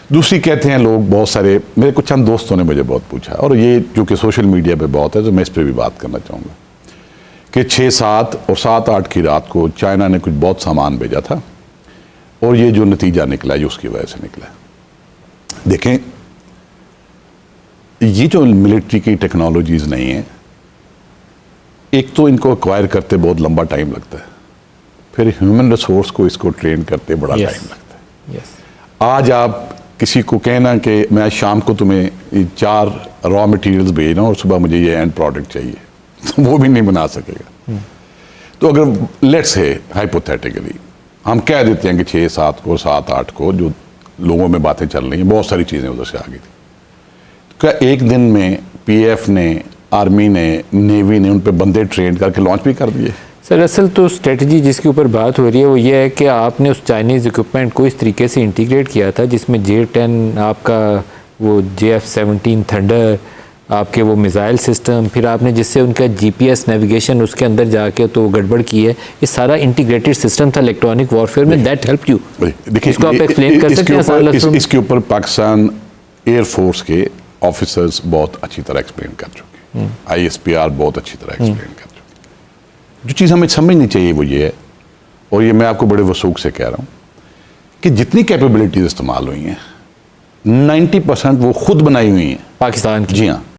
دوسری کہتے ہیں لوگ بہت سارے، میرے کچھ چند دوستوں نے مجھے بہت پوچھا، اور یہ جو کہ سوشل میڈیا پہ بہت ہے تو میں اس پہ بھی بات کرنا چاہوں گا، کہ 6-7 اور 7-8 کی رات کو چائنا نے کچھ بہت سامان بھیجا تھا اور یہ جو نتیجہ نکلا یہ اس کی وجہ سے نکلا. دیکھیں یہ جو ملٹری کی ٹیکنالوجیز نہیں ہیں، ایک تو ان کو ایکوائر کرتے بہت لمبا ٹائم لگتا ہے، پھر ہیومن ریسورس کو اس کو ٹرین کرتے بڑا ٹائم لگتا ہے. آج آپ کسی کو کہنا کہ میں شام کو تمہیں 4 را مٹیریلز بھیج رہا ہوں اور صبح مجھے یہ اینڈ پروڈکٹ چاہیے، وہ بھی نہیں بنا سکے گا. تو اگر لیٹس ہے ہائپوتھیٹیکلی ہم کہہ دیتے ہیں کہ 6-7 کو 7-8 کو جو لوگوں میں باتیں چل رہی ہیں، بہت ساری چیزیں ادھر سے آ گئی تھی، کیا ایک دن میں پی ایف نے، آرمی نے، نیوی نے ان پہ بندے ٹرین کر کے لانچ بھی کر دیے؟ سر اصل تو اسٹریٹجی جس کے اوپر بات ہو رہی ہے وہ یہ ہے کہ آپ نے اس چائنیز اکوپمنٹ کو اس طریقے سے انٹیگریٹ کیا تھا جس میں J-10 آپ کا، وہ JF-17 تھنڈر، آپ کے وہ میزائل سسٹم، پھر آپ نے جس سے ان کا GPS نیویگیشن اس کے اندر جا کے تو گڑبڑ کی ہے. یہ سارا انٹیگریٹڈ سسٹم تھا الیکٹرانک وارفیئر میں. That help you. اس کو آپ ایکسپلین کر سکتے ہیں؟ اس کے اوپر پاکستان ایئر فورس کے آفیسرز بہت اچھی طرح ایکسپلین کر چکے ہیں، ISPR بہت اچھی طرح ایکسپلین کر چکے ہیں. جو چیز ہمیں سمجھنی چاہیے وہ یہ ہے، اور یہ میں آپ کو بڑے وثوق سے کہہ رہا ہوں، کہ جتنی کیپیبلٹیز استعمال ہوئی ہیں 90% وہ خود بنائی ہوئی ہیں پاکستان کی. جی ہاں.